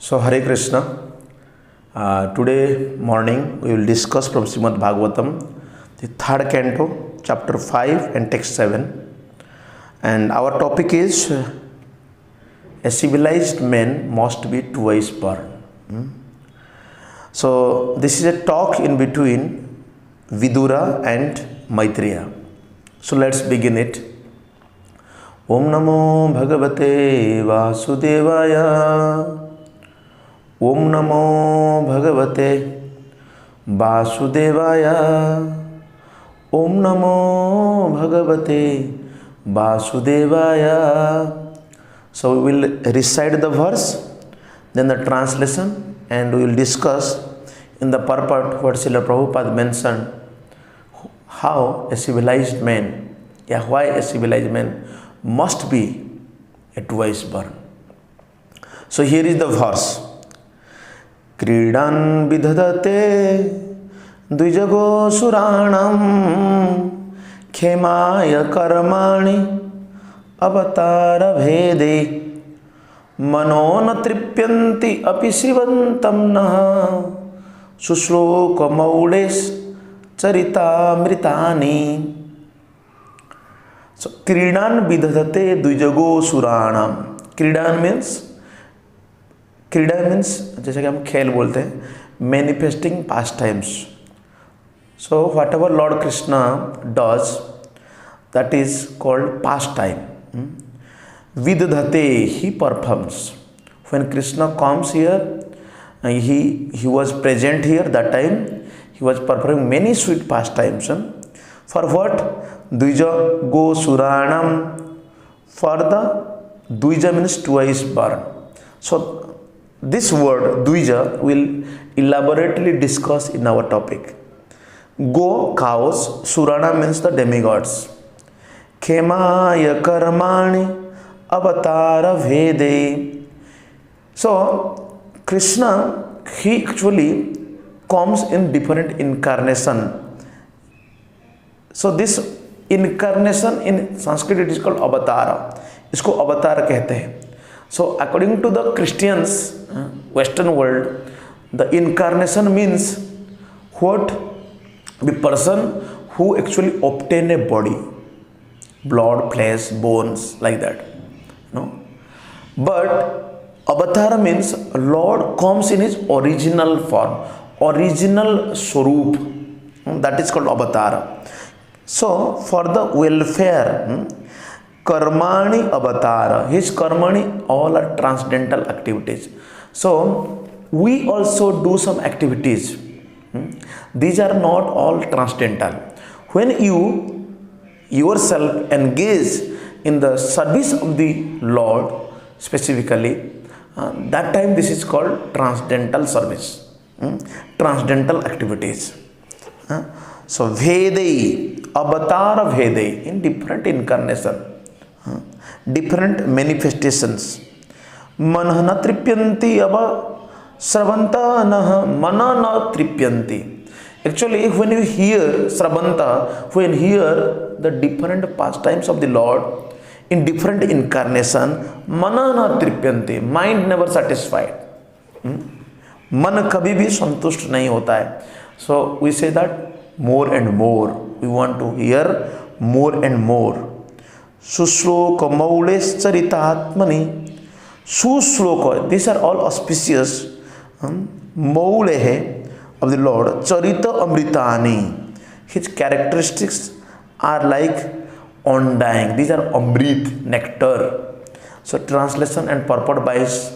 So Hare Krishna. Today morning we will discuss from Srimad Bhagavatam, the third canto, chapter 5 and text 7. And our topic is a civilized man must be twice born. So this is a talk in between Vidura and Maitreya. So let's begin it. Om Namo Bhagavate Vasudevaya. Om Namo Bhagavate Vasudevaya. Om Namo Bhagavate Vasudevaya. So we will recite the verse, then the translation, and we will discuss in the purport what Srila Prabhupada mentioned, how a civilized man, why a civilized man must be a twice born. So here is the verse. क्रीडान विदधते द्विजगो सुराणम खेमाय कर्माणि अवतार भेदे मनो न तृप्यन्ति अपि श्रीवन्तं नः शुश्लोक मौलेश चरितामृतानि. So क्रीडान विदधते द्विजगो सुराणम. क्रीडा means जैसे कि हम खेल बोलते हैं, manifesting pastimes. So whatever Lord Krishna does, that is called pastime. विदधते, he performs. When Krishna comes here, he was present here. That time he was performing many sweet pastimes. For what? Dvija go suranam. For the Dvija means twice born. So this word Dvija will elaborately discuss in our topic. Go, cows. Surana means the demigods. Khemaya karmani avatara vede. So Krishna, he actually comes in different incarnation. So this incarnation in Sanskrit it is called avatara. इसको अवतार कहते हैं. So according to the Christians, Western world, the incarnation means what? The person who actually obtain a body, blood, flesh, bones, like that. No? But avatar means Lord comes in his original form, original swarup. That is called avatar. So for the welfare, Karmani avatara. His karmani all are transcendental activities. So we also do some activities. These are not all transcendental. When you yourself engage in the service of the Lord specifically, that time this is called transcendental service, transcendental activities. So Vedai, avatar Vedai, in different incarnation, different manifestations. Manah na tripyanti ava sravanta nah mana na tripyanti. Actually, when you hear sravanta, when you hear the different pastimes of the Lord in different incarnation, mana na tripyanti, mind never satisfied. मन कभी भी संतुष्ट नहीं होता है. So we say that more and more. We want to hear more and more. Sushloka maules charitatmani. Sushloka, these are all auspicious. Maulehe of the Lord. Charita amritani. His characteristics are like undying. These are amrit, nectar. So translation and purport by His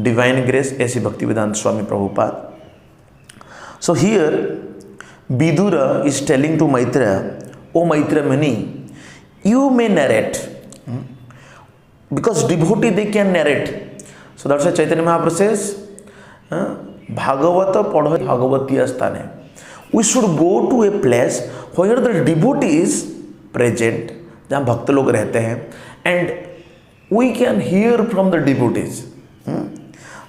Divine Grace A.C. Bhaktivedanta Swami Prabhupada. So here Vidura is telling to Maitreya, O Maitreya Muni, you may narrate, because devotee they can narrate. So that's why Chaitanya Mahaprabhu says, Bhagavata padha Bhagavati asthane. We should go to a place where the devotee is present, जहाँ भक्त लोग रहते हैं, and we can hear from the devotees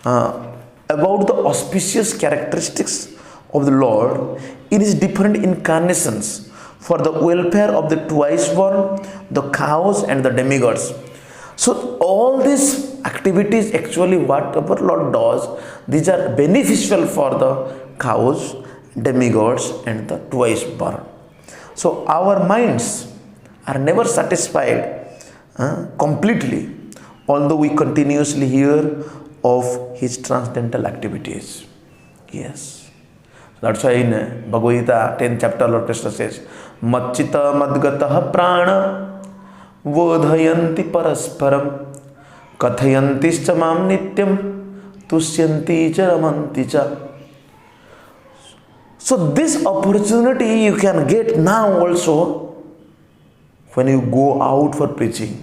about the auspicious characteristics of the Lord in His different incarnations for the welfare of the twice born, the cows and the demigods. So all these activities, actually whatever Lord does, these are beneficial for the cows, demigods and the twice born. So our minds are never satisfied completely, although we continuously hear of his transcendental activities. Yes. That's why in Bhagavad Gita, 10th chapter, Lord Krishna says, Machita madgatah prana vodhayanti parasparam kathayantischa mam nityam tusyanti cha ramanti cha. So this opportunity you can get now also when you go out for preaching.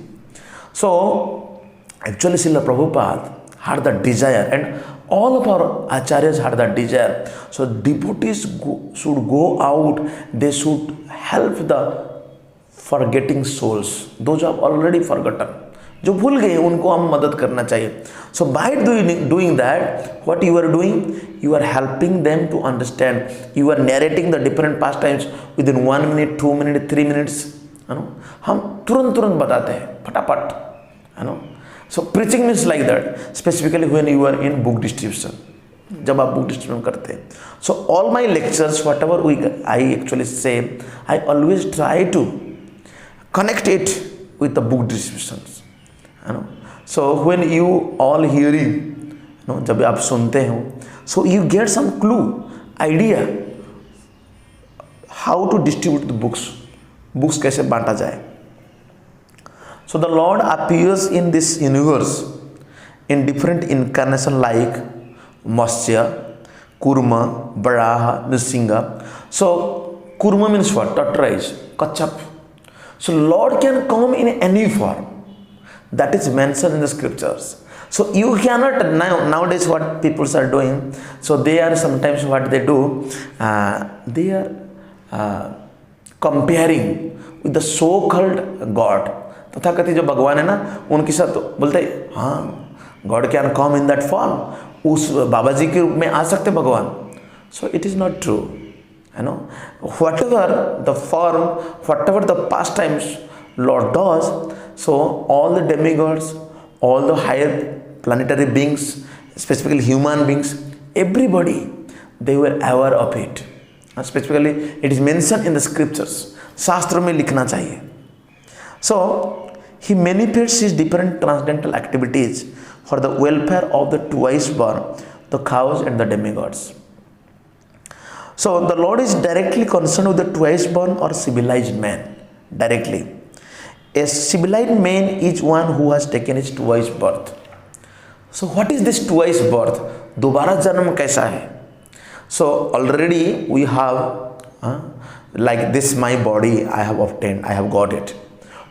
So actually Srila Prabhupada had the desire, and all of our acharyas had that desire. So devotees should go out, they should help the forgetting souls, those who have already forgotten. जो भूल गए उनको हम मदद करना चाहिए. So by doing that, what you are doing? You are helping them to understand. You are narrating the different pastimes within 1 minute, 2 minutes, 3 minutes. हम तुरंत बताते हैं फटाफट. So preaching means like that. Specifically when you are in book distribution. जब आप book distribution करते हैं. So all my lectures, whatever I actually say, I always try to connect it with the book distributions. So when you all hearing, जब आप सुनते हो, so you get some clue, idea how to distribute the books कैसे बांटा जाए. So the Lord appears in this universe in different incarnation like Matsya, Kurma, Varaha, Nrsimha. So Kurma means what? Tortoise, Kachap. So Lord can come in any form. That is mentioned in the scriptures. So you cannot, nowadays what people are doing, so they are sometimes what they do, they are comparing with the so-called God. तथाकथित जो भगवान है ना, उनके साथ तो बोलते हैं हाँ God can come in that form, उस बाबा जी के रूप में आ सकते भगवान. So it is not true. whatever the form, whatever the pastimes Lord does, so all the demigods, all the higher planetary beings, specifically human beings, everybody, they were aware of it. Specifically it is mentioned in the scriptures. शास्त्र में लिखना चाहिए. So he manifests his different transcendental activities for the welfare of the twice born, the cows and the demigods. So the Lord is directly concerned with the twice born or civilized man. Directly. A civilized man is one who has taken his twice birth. So what is this twice birth? दोबारा जन्म कैसा है? So already we have like this my body I have obtained, I have got it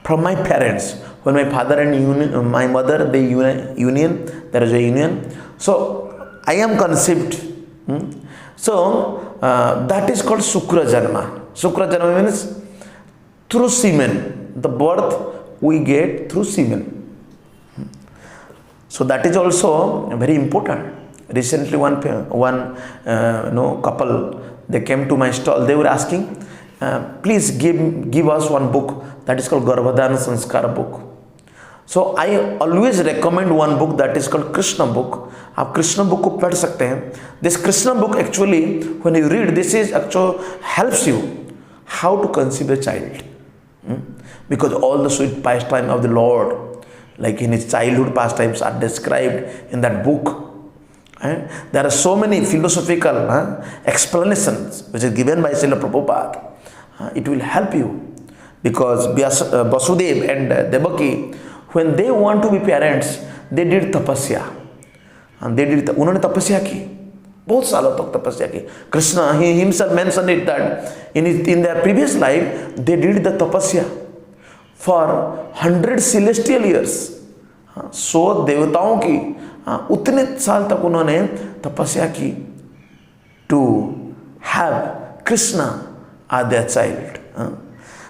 from my parents. When my father and my mother, they union, there is a union. So I am conceived. So that is called Sukra Janma. Sukra Janma means through semen. The birth we get through semen. So that is also very important. Recently one couple, they came to my stall. They were asking, please give us one book that is called Garbhadhan Sanskar book. So I always recommend one book that is called Krishna book. आप Krishna book को पढ़ सकते हैं. This Krishna book actually, when you read, this is actually helps you how to conceive a child, because all the sweet pastime of the Lord, like in his childhood pastimes, are described in that book. There are so many philosophical explanations which is given by Srila Prabhupada. It will help you, because Vasudev and Devaki, when they want to be parents, they did tapasya. And they did, उन्होंने तपस्या की, बहुत सालों तक तपस्या की. Krishna, he himself mentioned it that in their previous life they did the tapasya for 100 celestial years. So देवताओं की उतने साल तक उन्होंने तपस्या की to have Krishna as their child.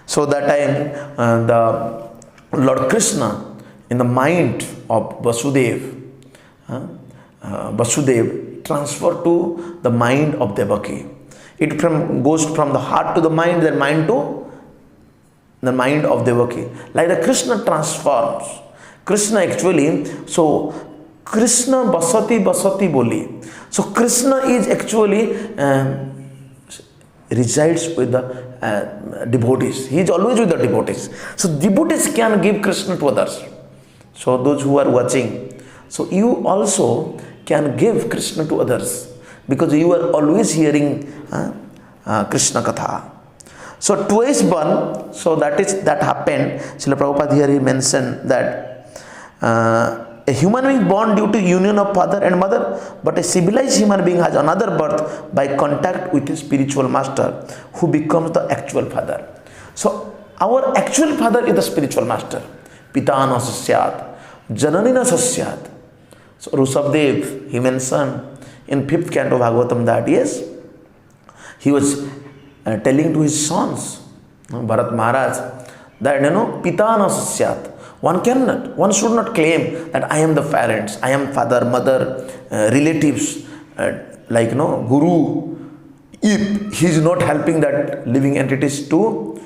So that time the Lord Krishna, in the mind of Vasudev, Vasudev transferred to the mind of Devaki. It goes from the heart to the mind, then mind to the mind of Devaki. Like the Krishna transforms. Krishna actually, so Krishna basati basati boli. So Krishna is actually resides with the devotees. He is always with the devotees. So devotees can give Krishna to others. So those who are watching, so you also can give Krishna to others because you are always hearing Krishna Katha. So twice born, so that happened. Srila Prabhupada here he mentioned that a human being born due to union of father and mother, but a civilized human being has another birth by contact with his spiritual master who becomes the actual father. So our actual father is the spiritual master. Pitana sasyat, jananina sasyat. So Rushabdev, he mentioned in 5th canto of Bhagavatam that yes, he was telling to his sons, Bharat Maharaj, that Pitana sasyat. One should not claim that I am the parents, I am father, mother, relatives, Guru, if he is not helping that living entities to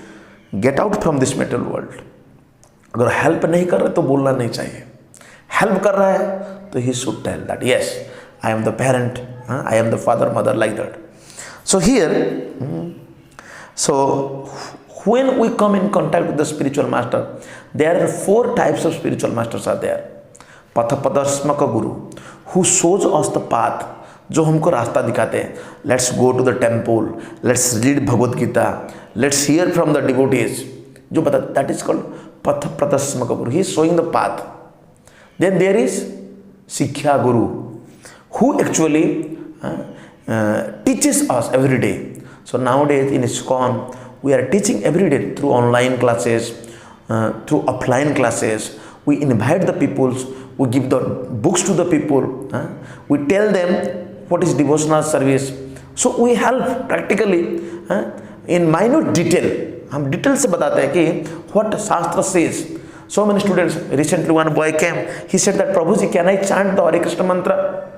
get out from this material world. अगर help नहीं कर रहे तो बोलना नहीं चाहिए. Help कर रहा है तो he should tell that yes, I am the parent, I am the father, mother, like that. So here, so when we come in contact with the spiritual master, there are 4 types of spiritual masters are there. Pathapadasmaka Guru, who shows us the path, जो हमको रास्ता दिखाते हैं. Let's go to the temple, let's read Bhagavad Gita, let's hear from the devotees. जो बता, that is called Pathapadasmaka Guru. He is showing the path. Then there is Sikhya Guru, who actually teaches us every day. So nowadays in ISKCON, we are teaching every day through online classes, through offline classes. We invite the people, we give the books to the people, we tell them what is devotional service. So we help practically in minute detail. हम detail से बताते हैं कि what Shastra says. So many students, recently one boy came, he said that Prabhuji, can I chant the Hare Krishna mantra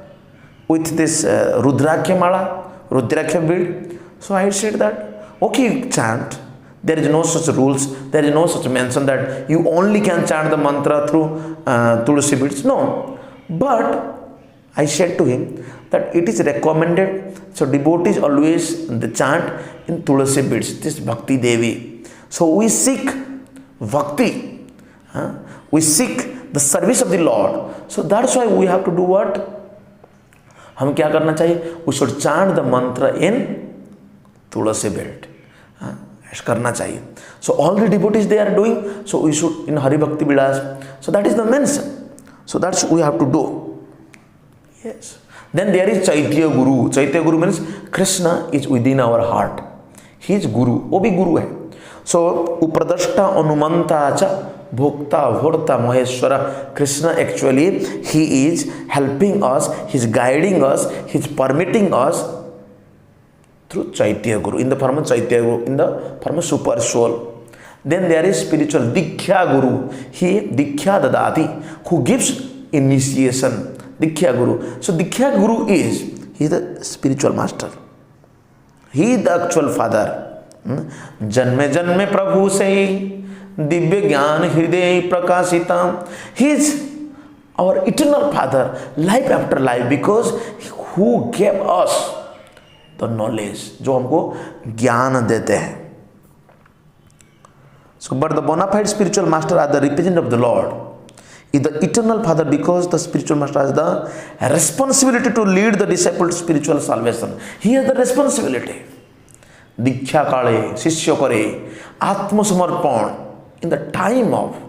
with this Rudraksha mala, Rudraksha bead? So I said that, okay, chant. There is no such rules, there is no such mention that you only can chant the mantra through Tulsi beads. No. But I said to him that it is recommended, so devotees always the chant in Tulsi beads, this Bhakti Devi. So we seek Bhakti, we seek the service of the Lord. So that's why we have to do what? हम क्या करना चाहिए? We should chant the mantra in Tulsi bead. ऐसा करना चाहिए. So all the devotees they are doing, so we should in Hari Bhakti Vilas. So that is the mention. So that's what we have to do. Yes. Then there is Chaitya Guru. Chaitya Guru means Krishna is within our heart. He is Guru. वो भी गुरु है. So Upadashta Anumanta Cha Bhokta Bhorta Maheshwara. Krishna actually he is helping us, he is guiding us, he is permitting us through Chaitya Guru, in the form of Chaitya Guru, in the form of super soul. Then there is spiritual Dikhya Guru. He Dikhya Dadati, who gives initiation. Dikhya Guru. So Dikhya Guru is, he is the spiritual master. He is the actual father. Janme Janme Prabhu se Divya Gyan Hriday Prakashita. He is our eternal father, life after life, because who gave us the knowledge, जो हमको ज्ञान देते हैं. So, but the bona fide spiritual master are the representative of the Lord, is the eternal father, because the spiritual master has the responsibility to lead the disciple to spiritual salvation. He has the responsibility. दीक्षा काले शिष्य करे आत्मसमर्पण. In the time of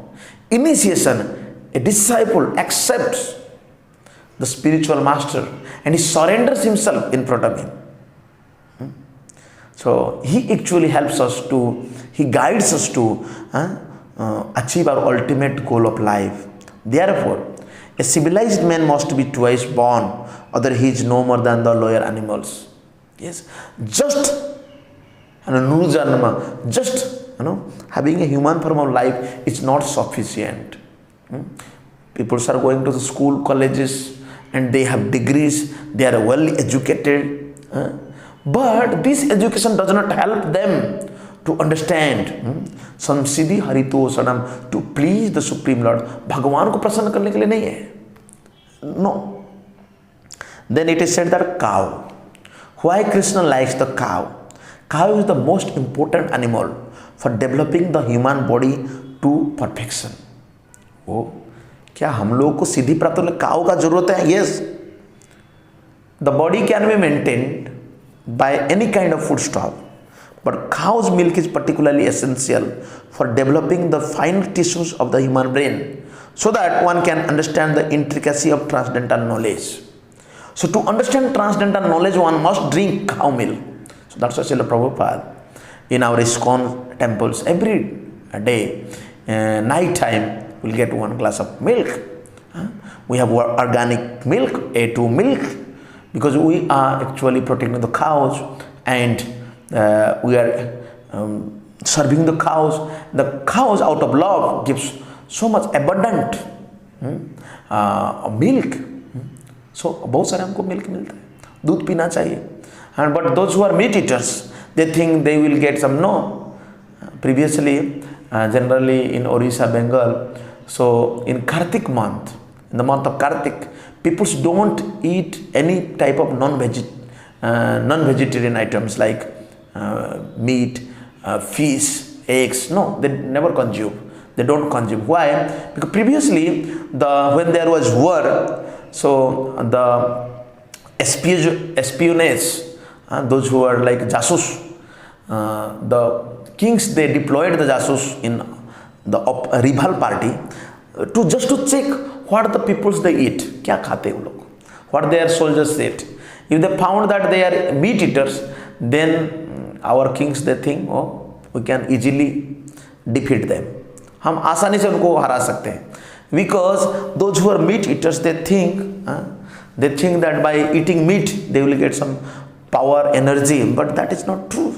initiation, a disciple accepts the spiritual master and he surrenders himself in front of him. So he actually helps us to, he guides us to achieve our ultimate goal of life. Therefore, a civilized man must be twice born, other he is no more than the lower animals. Yes, just just having a human form of life is not sufficient. People are going to the school, colleges, and they have degrees, they are well educated. But this education does not help them to understand some Sidhi हरितोषणम to please the supreme lord. भगवान को प्रसन्न करने के लिए नहीं है. No. Then it is said that cow. Why Krishna likes the cow? Cow is the most important animal for developing the human body to perfection. Oh, क्या हम लोगों को सीधी प्राप्त होने काऊ का जरूरत है? Yes. The body can be maintained by any kind of food stuff, but cow's milk is particularly essential for developing the fine tissues of the human brain, so that one can understand the intricacy of transcendental knowledge. So to understand transcendental knowledge, one must drink cow milk. So that's why Srila Prabhupada in our ISKCON temples every day, night time, we'll get one glass of milk. We have organic milk, A2 milk, because we are actually protecting the cows, and we are serving the cows. The cows out of love gives so much abundant milk. So बहुत सारे हमको milk मिलता है, दूध पीना चाहिए. And but those who are meat eaters, they think they will get some. No. Previously, generally in Orissa, Bengal, so in Kartik month, in the month of Kartik, people don't eat any type of non-vegetarian items like meat, fish, eggs. No, they never consume. They don't consume. Why? Because previously, when there was war, so the espionage, those who are like jasus, the kings, they deployed the jasus in the rival party to just to check what the peoples they eat, kya khate wo log, what their soldiers eat. If they found that they are meat eaters, then our kings, they think, oh, we can easily defeat them. हम आसानी से उनको हरा सकते हैं. Because those who are meat eaters, they think that by eating meat they will get some power, energy, but that is not true.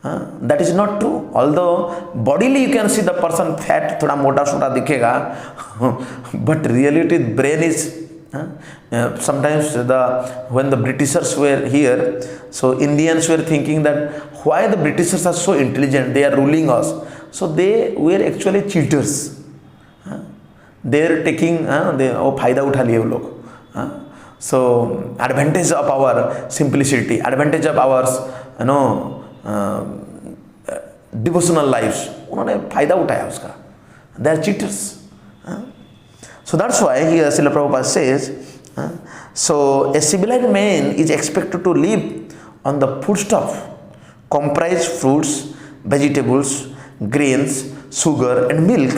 That is not true. Although bodily you can see the person fat, थोड़ा मोटा सोटा दिखेगा, but reality brain is. Sometimes when the Britishers were here, so Indians were thinking that why the Britishers are so intelligent, they are ruling us. So they were actually cheaters. They are taking फायदा उठा लिए वो लोग. So advantage of our simplicity, advantage of our devotional lives, उन्होंने फायदा उठाया उसका. They are cheaters. So that's why here Srila Prabhupada says, so a civilized man is expected to live on the foodstuff, comprise fruits, vegetables, grains, sugar and milk.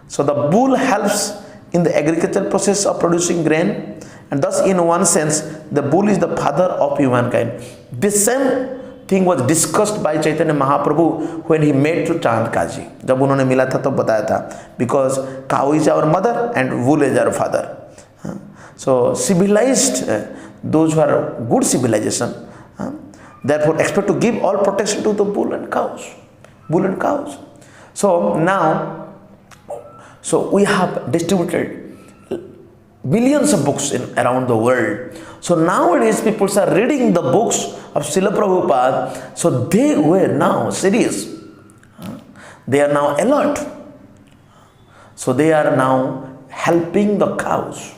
So the bull helps in the agricultural process of producing grain, and thus in one sense the bull is the father of humankind. This same thing was discussed by Chaitanya Mahaprabhu when he met to Chandkaji. जब उन्होंने मिला था तो बताया था, because cow is our mother and bull is our father. So civilized, those who are good civilization, therefore expect to give all protection to the bull and cows. So now, so we have distributed billions of books around the world. So nowadays people are reading the books of Srila Prabhupada. So they were now serious. They are now alert. So they are now helping the cows.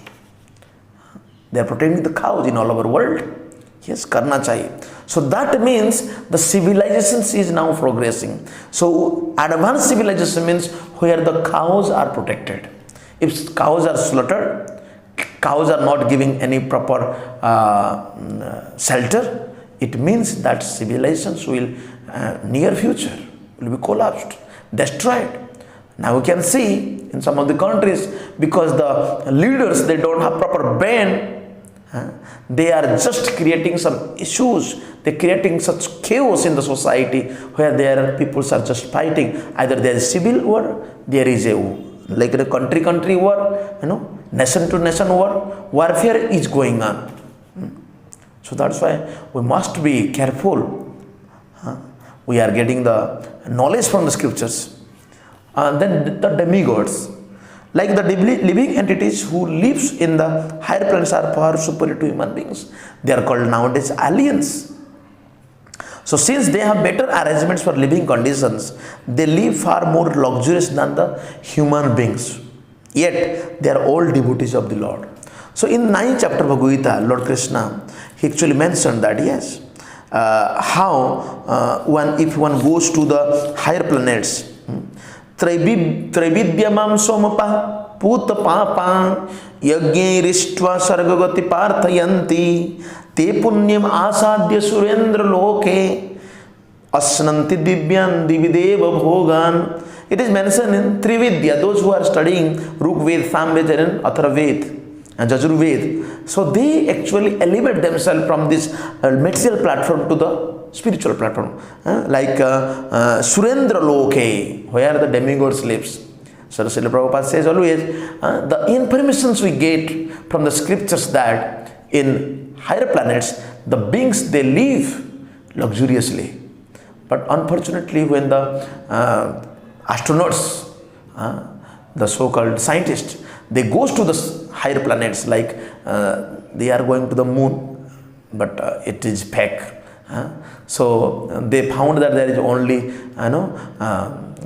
They are protecting the cows in all over the world. Yes, karna chahiye. So that means the civilization is now progressing. So advanced civilization means where the cows are protected. If cows are slaughtered, cows are not giving any proper shelter, it means that civilizations will near future will be collapsed, destroyed. Now we can see in some of the countries, because the leaders, they don't have proper brain, they are just creating some issues. They're creating such chaos in the society where their peoples are just fighting. Either there is civil war, there is a like a country war, nation to nation war, warfare is going on. So that's why we must be careful. We are getting the knowledge from the scriptures. Then the demigods, like the living entities who lives in the higher planets, are far superior to human beings. They are called nowadays aliens. So since they have better arrangements for living conditions, they live far more luxurious than the human beings. Yet they are all devotees of the Lord. So in 9th chapter of Bhagavad Gita, Lord Krishna, he actually mentioned that yes, if one goes to the higher planets, Traividyamam somapa put papa yajneristva sargagati parthayanti te punyam asadya surendra loke asnanti divyan divideva bhogan. It is mentioned in Trividya, those who are studying Rugved, Samved and Atharvaved and Jajurved. So they actually elevate themselves from this material platform to the spiritual platform, like Surendra Loke, where the demigods lives. So Srila Prabhupada says always, the informations we get from the scriptures that in higher planets, the beings, they live luxuriously. But unfortunately, when the astronauts, the so-called scientists, they goes to the higher planets, like they are going to the moon, but it is fake. So they found that there is only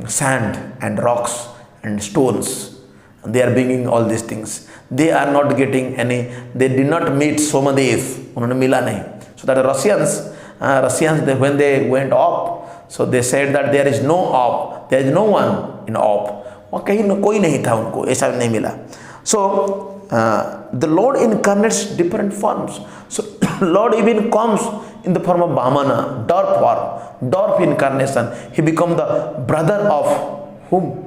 sand and rocks and stones. They are bringing all these things. They are not getting any. They did not meet Somadev. उन्होंने मिला नहीं. So that Russians, when they went up, so they said that there is no up. There is no one in up. और कहीं कोई नहीं था उनको. ऐसा नहीं मिला. So the Lord incarnates different forms. So Lord even comes in the form of Vamana, dwarf form, dwarf incarnation. He become the brother of whom?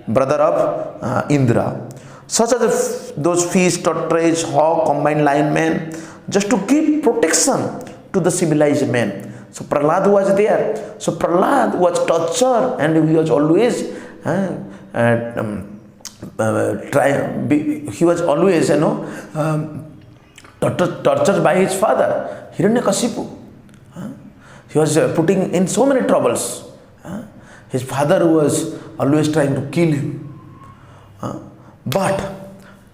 Brother of Indra. Such as those fish, tortoise, hawk, combined lion man, just to give protection to the civilized man. So Prahlad was there. So Prahlad was tortured and he was always he was always tortured by his father Hiranyakashipu. He was putting in so many troubles. His father was always trying to kill him. But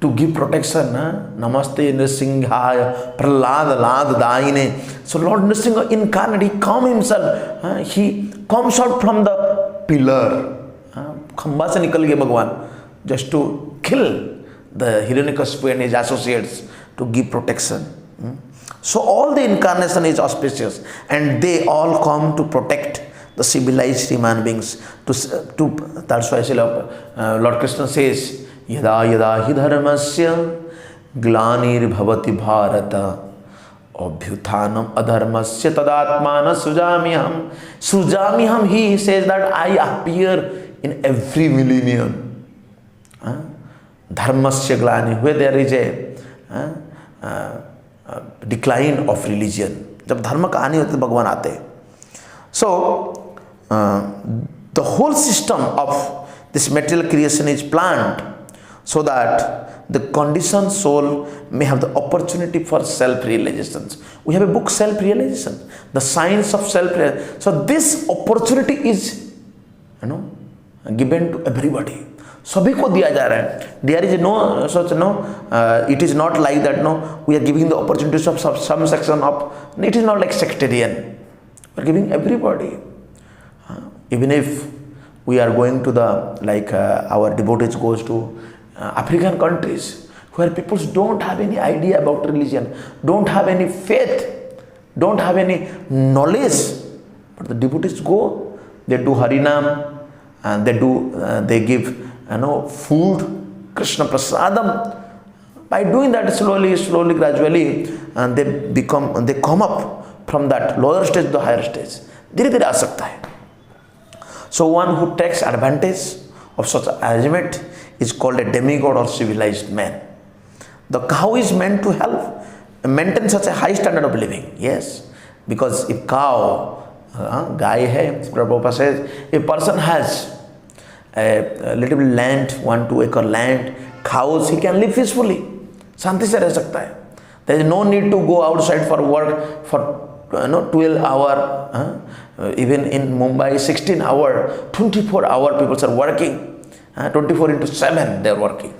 to give protection, Namaste Nrsinghaya Prahlad Lad Daine. So Lord Nrsimha incarnate, he come himself. He comes out from the pillar. Khamba se nikal ke Bhagwan, just to kill the Hiranyakashipu and his associates, to give protection. So all the incarnation is auspicious, and they all come to protect the civilized human beings. That's why Lord Krishna says, Yada yada hi dharmasya glanir bhavati bharata abhyuthanam adharmasya tadatmana sujamiham. Sujamiham, he says that I appear in every millennium. Dharmasya glani, where there is a decline of religion. जब धर्म का हानि होती है भगवान आते हैं. So the whole system of this material creation is planned so that the conditioned soul may have the opportunity for self-realization. We have a book, Self-Realization, the science of self-realization. So this opportunity is given to everybody. सभी को दिया जा रहा है. There is no such it is not like that we are giving the opportunities of some section of. It is not like sectarian. We are giving everybody. Even if we are going to the our devotees goes to African countries where people don't have any idea about religion, don't have any faith, don't have any knowledge, but the devotees go, they do Harinam, and they give food, Krishna Prasadam. By doing that slowly, gradually, and they come up from that lower stage to the higher stage. धीरे धीरे आ सकता है. So one who takes advantage of such arrangement is called a demigod or civilized man. The cow is meant to help maintain such a high standard of living. Yes, because if cow, गाय है, Prabhupada says, if person has a little bit land, 1-2 acre land, cows, he can live peacefully. शांति से रह सकता है. There is no need to go outside for work for 12 hour. Even in Mumbai, 16 hour, 24 hour people are working. 24/7 they are working.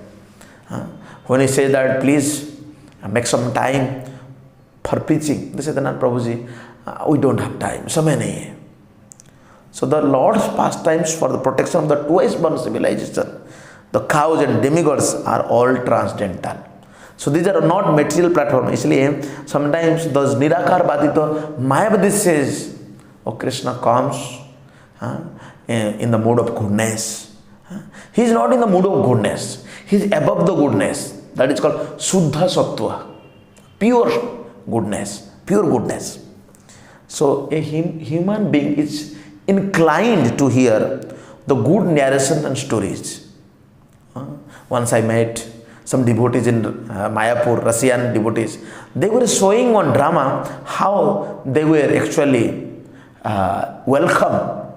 When he says that please make some time for preaching. They said, Prabhuji, we don't have time. Samay nahi hai. So the Lord's pastimes for the protection of the twice born civilization, the cows and demigods are all transcendental. So these are not material platform. इसलिए sometimes those निराकारवादी तो मायावादी says, oh, Krishna comes in the mood of goodness. He is not in the mood of goodness. He is above the goodness. That is called Suddha Sattva, pure goodness, pure goodness. So a human being is inclined to hear the good narration and stories. Once I met some devotees in Mayapur, Russian devotees. They were showing on drama how they were actually welcome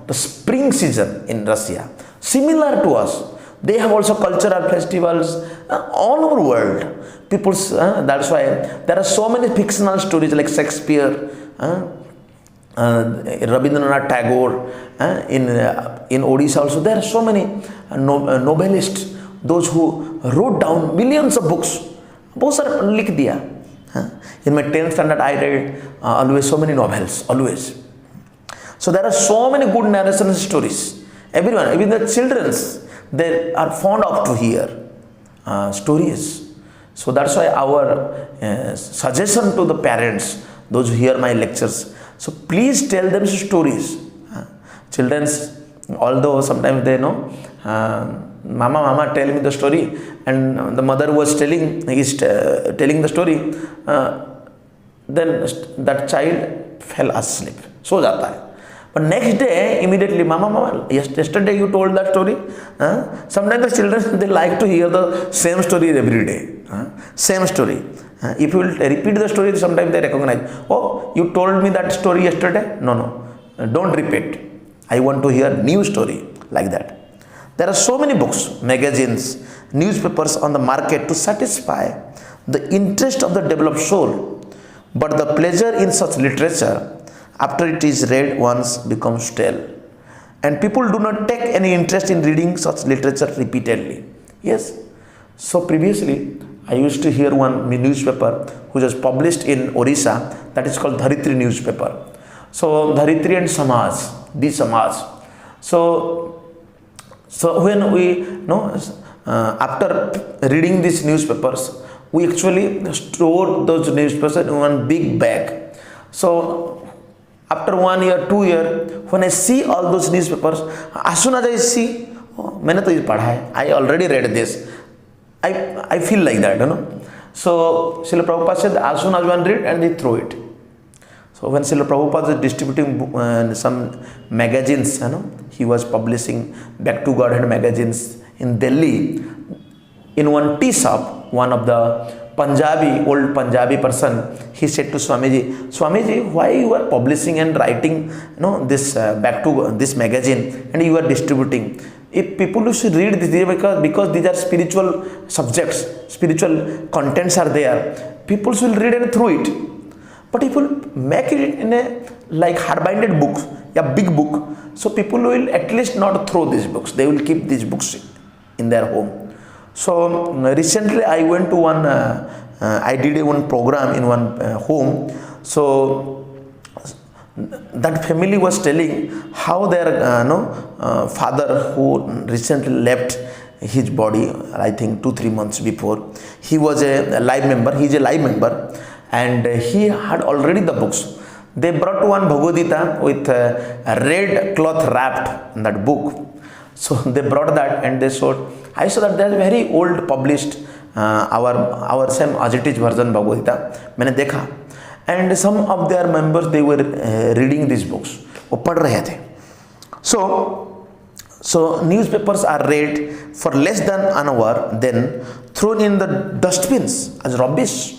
the spring season in Russia. Similar to us, they have also cultural festivals all over world. People's that's why there are so many fictional stories like Shakespeare, Rabindranath Tagore, in Odisha also there are so many novelists, those who wrote down millions of books. बहुत सारा लिख दिया. In my 10th standard I read always so many novels, always. So there are so many good narration stories. Everyone, even the childrens, they are fond of to hear stories. So that's why our suggestion to the parents, those who hear my lectures, so please tell them stories. Childrens, although sometimes they know, mama tell me the story, and the mother was telling the story, then that child fell asleep. So jata hai. But next day, immediately, mama, yesterday you told that story. Sometimes the children, they like to hear the same story every day. Same story. If you will repeat the story, sometimes they recognize, oh, you told me that story yesterday? No, don't repeat. I want to hear new story, like that. There are so many books, magazines, newspapers on the market to satisfy the interest of the developed soul. But the pleasure in such literature, after it is read once, becomes stale. And people do not take any interest in reading such literature repeatedly. Yes. So previously, I used to hear one newspaper which was published in Orissa, that is called Dharitri newspaper. So Dharitri and Samaj, the Samaj. So when we after reading these newspapers, we actually store those newspapers in one big bag. So after 1 year, 2 years, when I see all those newspapers, as soon as I see, oh, मैंने तो ये पढ़ा है, I already read this. I feel like that, So Srila Prabhupada said, as soon as one read, and they throw it. So when Srila Prabhupada was distributing some magazines, he was publishing Back to Godhead magazines in Delhi. In one tea shop, one of the old Punjabi person, he said to Swamiji, why you are publishing and writing, this Back to this magazine, and you are distributing? If people should read this, because these are spiritual subjects, spiritual contents are there, people will read and throw it. But if you make it in a like hard-binded book, a big book, so people will at least not throw these books. They will keep these books in their home. So recently I went to one, I did one program in one home. So that family was telling how their father, who recently left his body, I think 2-3 months before, he was a live member, he is a live member, and he had already the books. They brought one Bhagavad Gita with a red cloth wrapped in that book. So they brought that and they showed. I saw that there is very old published our same as it is version Bhagavad Gita. मैंने देखा. And some of their members, they were reading these books. वो पढ़ रहे थे. So newspapers are read for less than an hour, then thrown in the dustbins as rubbish.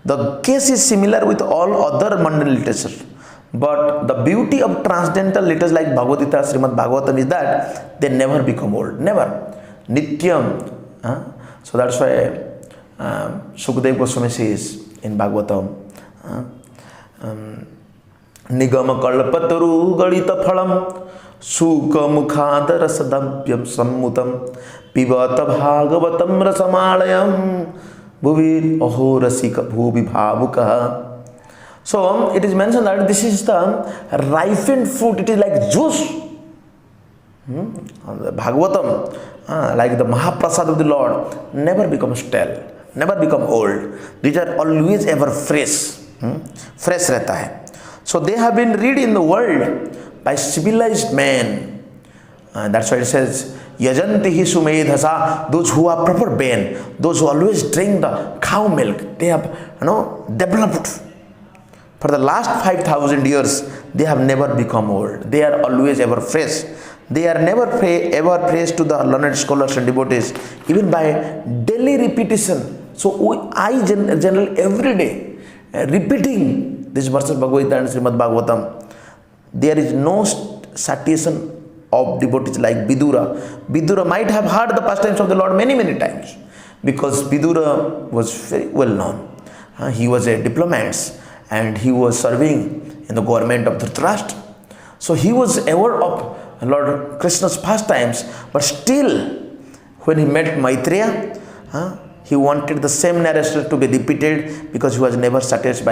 The case is similar with all other mundane literature. But the beauty of transcendental literature like Bhagavad Gita, Srimad Bhagavatam is that they never become old. Never. Nityam. So that's why Sukadeva Goswami says in Bhagavatam, Nigama kalpataru gadita phalam Suka mukhada rasadabhyam sammutam Pivata bhagavatam rasamalayam Bhuvi aho rasika bhuvi bhavukaha. So it is mentioned that this is the ripened fruit, it is like juice. The Bhagavatam, like the Mahaprasad of the Lord, never becomes stale, never become old. These are always ever fresh. Fresh रहता है. So they have been read in the world by civilized men. That's why it says, Yajantihi sumedhasa, those who are proper ben, those who always drink the cow milk, they have developed. For the last 5,000 years, they have never become old. They are always ever fresh. They are never ever praised to the learned scholars and devotees, even by daily repetition. So I generally every day repeating these verses of Bhagavad Gita and Srimad Bhagavatam. There is no satisfaction of devotees like Vidura. Vidura might have heard the pastimes of the Lord many times, because Vidura was very well known. He was a diplomat and he was serving in the government of Dhritarashtra. So he was aware of Lord Krishna's pastimes, but still when he met Maitreya, he wanted the same narration to be repeated, because he was never satisfied